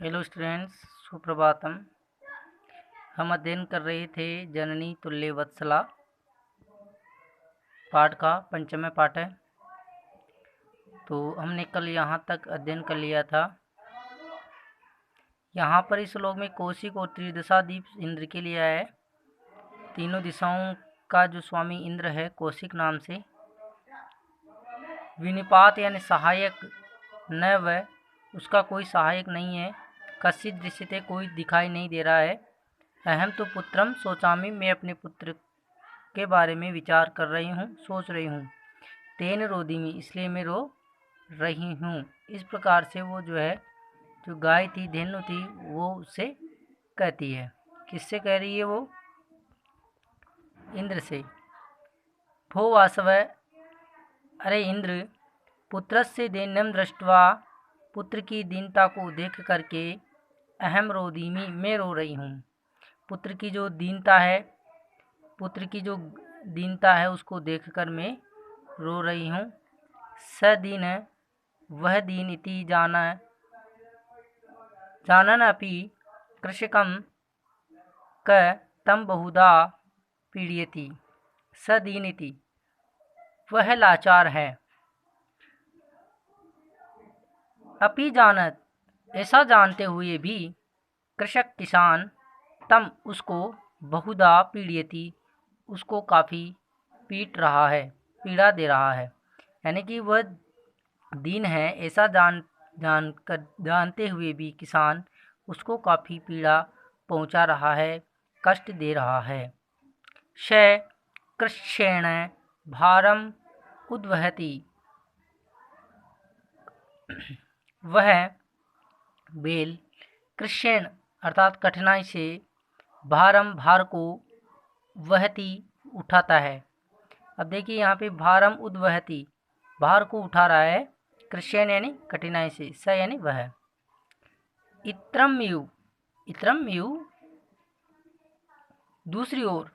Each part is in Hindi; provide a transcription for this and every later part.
Hello students, Suprabhatam. हम अध्ययन कर रहे थे जननी तुल्य वत्सला पाठ का पंचम पाठ है। तो हमने कल यहाँ तक अध्ययन कर लिया था। यहाँ पर इस श्लोक में कौशिक और त्रिदशा दीप इंद्र के लिए है। तीनों दिशाओं का जो स्वामी इंद्र है कौशिक नाम से, विनिपात यानी सहायक न वह, उसका कोई सहायक नहीं है। कश्चित दृश्यते, कोई दिखाई नहीं दे रहा है। अहम तो पुत्रम सोचामी, मैं अपने पुत्र के बारे में विचार कर रही हूँ, सोच रही हूँ। तेन रोदिमी, इसलिए मैं रो रही हूँ। इस प्रकार से वो जो है, जो गाय थी, धेनु थी, वो उससे कहती है। किससे कह रही है वो? इंद्र से। भो वासव, अरे इंद्र, पुत्रस्य दीनम दृष्ट्वा, पुत्र की दीनता को देख करके, अहम रोदिमी, मैं रो रही हूँ। पुत्र की जो दीनता है, पुत्र की जो दीनता है उसको देखकर मैं रो रही हूँ। स दीन, वह दीन, इति जानन अपि कृषकम क तम बहुधा पीड़यति। स दीन इति, वह लाचार है। अपि जानत, ऐसा जानते हुए भी, कृषक किसान, तम उसको, बहुधा पीड़यति, उसको काफ़ी पीट रहा है, पीड़ा दे रहा है। यानी कि वह दीन है, ऐसा जानते हुए भी किसान उसको काफ़ी पीड़ा पहुंचा रहा है, कष्ट दे रहा है। श कृष्णेण भारम उद्वहति, वह बेल कृष्ण अर्थात कठिनाई से, भार को, वहती उठाता है। अब देखिए यहाँ पे भारम उद्वहती, भार को उठा रहा है। कृष्ण यानी कठिनाई से, स यानी वह। इत्रम यु दूसरी ओर,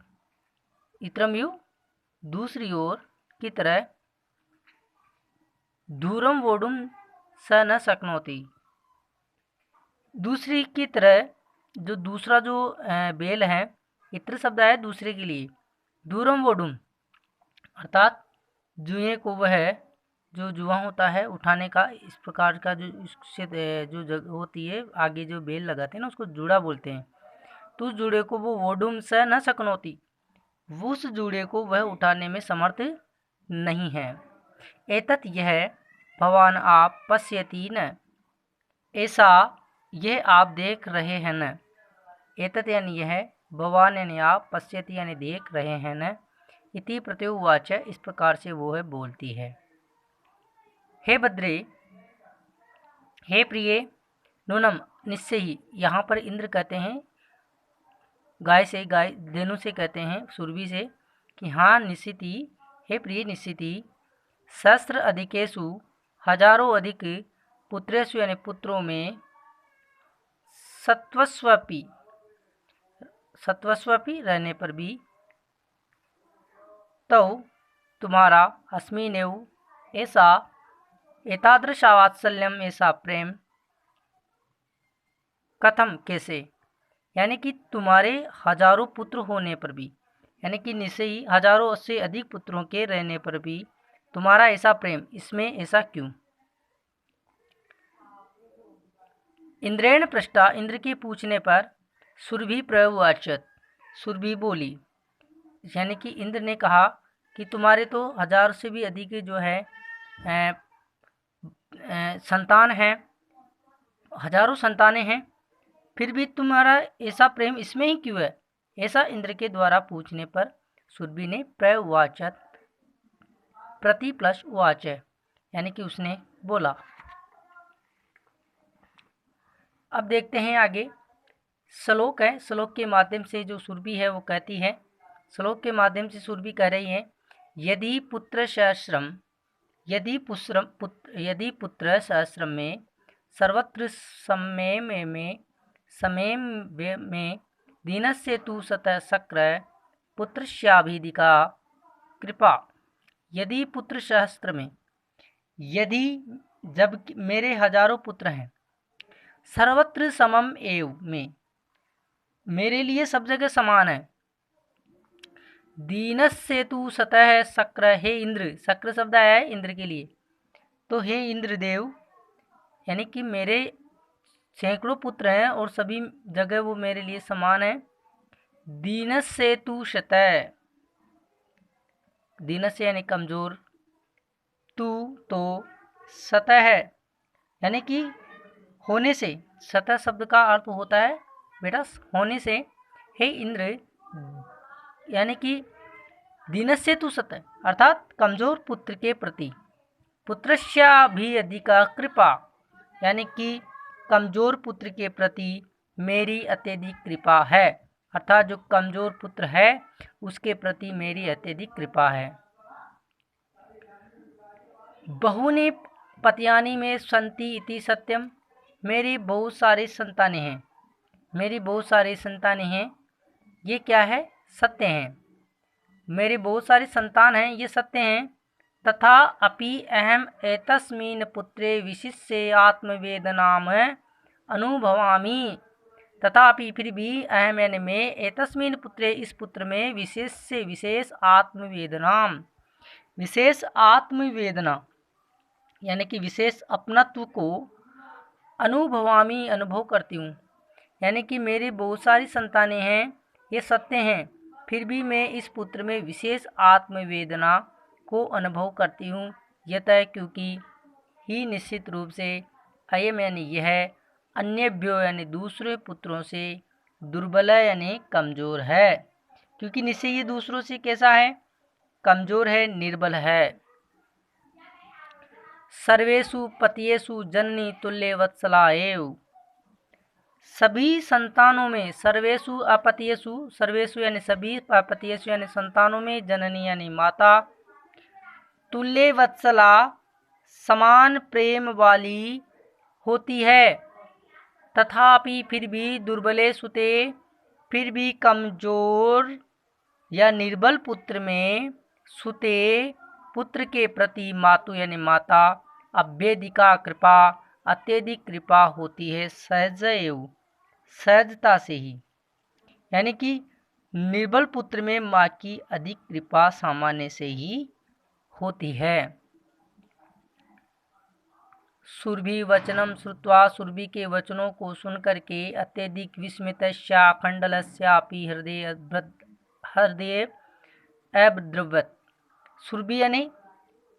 इत्रम यु दूसरी ओर की तरह, दूरम वोडुम स न शक्नोति, दूसरी की तरह, जो दूसरा जो बेल है, इत्र शब्द है दूसरे के लिए। दूरम वोडुम अर्थात जुए को वह, जो जुआ होता है उठाने का, इस प्रकार का जो इससे जो जगह होती है, आगे जो बेल लगाते हैं ना, उसको जूड़ा बोलते हैं। तो उस जूड़े को वो वोडुम से न सकनोती, उस जूड़े को वह उठाने में समर्थ नहीं है। एतत यह, भवान आप, पश्यति न, ऐसा यह आप देख रहे हैं न। एतत यानी यह, भवान यानी आप, पश्यति यानी देख रहे हैं न, इति प्रत्युवाच, इस प्रकार से वो है बोलती है। हे भद्रे, हे प्रिय, नूनम, निश्चय ही। यहाँ पर इंद्र कहते हैं गाय से, गाय धेनु से कहते हैं, सुरभि से, कि हाँ निश्चित ही, हे प्रिय निश्चित ही, सहस्त्र अधिकेशु, हजारों अधिक, पुत्रेशु यानी पुत्रों में, सत्वस्वपि, सत्वस्वपि रहने पर भी, तो तुम्हारा, अस्मिनेव, ऐसा, एतादृशा वात्सल्यम, ऐसा प्रेम, कथम कैसे, यानी कि तुम्हारे हजारों पुत्र होने पर भी, यानी कि निश्चय ही हजारों से अधिक पुत्रों के रहने पर भी तुम्हारा ऐसा प्रेम, इसमें ऐसा क्यों? इंद्रेण पृष्ठा, इंद्र के पूछने पर, सुरभि प्रवाचत, सुरभि बोली, यानी कि इंद्र ने कहा कि तुम्हारे तो हजार से भी अधिक जो है संतान हैं, हजारों संतानें हैं, फिर भी तुम्हारा ऐसा प्रेम इसमें ही क्यों है? ऐसा इंद्र के द्वारा पूछने पर सुरभि ने प्रवाचत, प्रति प्लस वाच, यानी कि उसने बोला। अब देखते हैं आगे श्लोक है। श्लोक के माध्यम से जो सुरभि है वो कहती है, श्लोक के माध्यम से सुरभि कह रही है, यदि पुत्र सहस्रम, यदि पुत्र सहस्रम में, सर्वत्र समय में दीनस्य तु सतः शक्र पुत्रस्याभिधिका कृपा। यदि पुत्र सहस्त्र में, यदि, जब मेरे हजारों पुत्र हैं, सर्वत्र समम एव में, मेरे लिए सब जगह समान है। दीनस्य तु सतः शक्र, हे इंद्र, शक्र शब्द आया है इंद्र के लिए, तो हे इंद्र देव, यानी कि मेरे सैकड़ों पुत्र हैं और सभी जगह वो मेरे लिए समान है। दीनस्य तु शतः, दीनस्य यानी कमजोर, तू तो, सतः यानी कि होने से, सतः शब्द का अर्थ होता है बेटा होने से। हे इंद्र यानी कि दीनस्य तु सतः अर्थात कमजोर पुत्र के प्रति, पुत्रस्या भी अधिका कृपा, यानी कि कमजोर पुत्र के प्रति मेरी अत्यधिक कृपा है, अर्थात जो कमजोर पुत्र है उसके प्रति मेरी अत्यधिक कृपा है। बहुनी पत्यानि में संति इति सत्यम, मेरी बहुत सारी संतानें हैं, मेरी बहुत सारी संतानें हैं, ये क्या है, सत्य हैं, मेरी बहुत सारी संतान हैं, ये सत्य हैं। तथा अपि अहम एतस्मिन् पुत्रे विशिष्य आत्मवेदनाम अनुभवामि, तथापि फिर भी अहम यानी मैं, एतस्मिन् पुत्रे इस पुत्र में विशेष आत्मवेदनाम, विशेष आत्मवेदना यानी कि विशेष अपनत्व को अनुभवामी अनुभव करती हूँ, यानी कि मेरी बहुत सारी संतानें हैं, ये सत्य हैं, फिर भी मैं इस पुत्र में विशेष आत्मवेदना को अनुभव करती हूँ। यतः क्योंकि ही निश्चित रूप से अयम यानी यह अन्यभ्यो यानी दूसरे पुत्रों से दुर्बल यानी कमज़ोर है, क्योंकि निश्चय ये दूसरों से कैसा है, कमज़ोर है, निर्बल है। सर्वेषु पतियेषु जननी तुल्य वत्सला एव, सभी संतानों में, सर्वेषु अपतियेषु, सर्वेषु यानी सभी, अपतियेषु यानी संतानों में, जननी यानी माता, तुल्य वत्सला समान प्रेम वाली होती है। तथापि फिर भी दुर्बले सुते, फिर भी कमजोर या निर्बल पुत्र में, सुते पुत्र के प्रति मातु यानी माता, अभ्यधिका कृपा अत्यधिक कृपा होती है, सहज एवं सहजता से ही, यानी कि निर्बल पुत्र में माँ की अधिक कृपा सामान्य से ही होती है। सुरभि वचनम श्रुत्वा, सुरभि के वचनों को सुन करके, अत्यधिक विस्मितस्या खंडलस्यापि हृदय अब्द्रवत, सुरभि यानी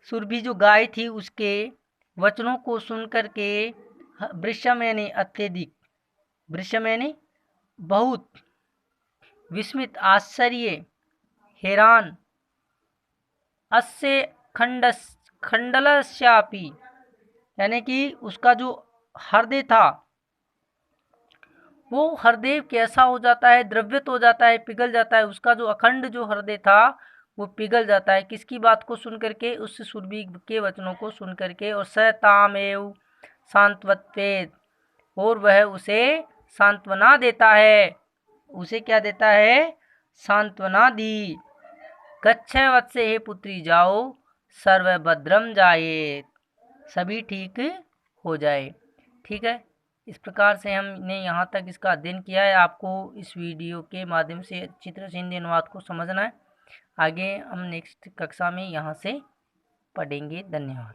सुरभि जो गाय थी उसके वचनों को सुन करके, वृषम यानी अत्यधिक, वृषम यानी बहुत, विस्मित आश्चर्य, हैरान, अस्य खंडलस्यापि यानी कि उसका जो हृदय था वो हृदय कैसा हो जाता है, द्रव्यत हो जाता है, पिघल जाता है, उसका जो अखंड जो हृदय था वो पिघल जाता है। किसकी बात को सुन करके, उस सुरभि के वचनों को सुन करके। और सतामेव सांत्वत्वेत, और वह उसे सांत्वना देता है, उसे क्या देता है, सांत्वना दी। गच्छ वत्से हे पुत्री, जाओ, सर्वभद्रम जाये, सभी ठीक हो जाए। ठीक है, इस प्रकार से हमने यहाँ तक इसका अध्ययन किया है। आपको इस वीडियो के माध्यम से अच्छी तरह से हिंदी अनुवाद को समझना है। आगे हम नेक्स्ट कक्षा में यहाँ से पढ़ेंगे। धन्यवाद।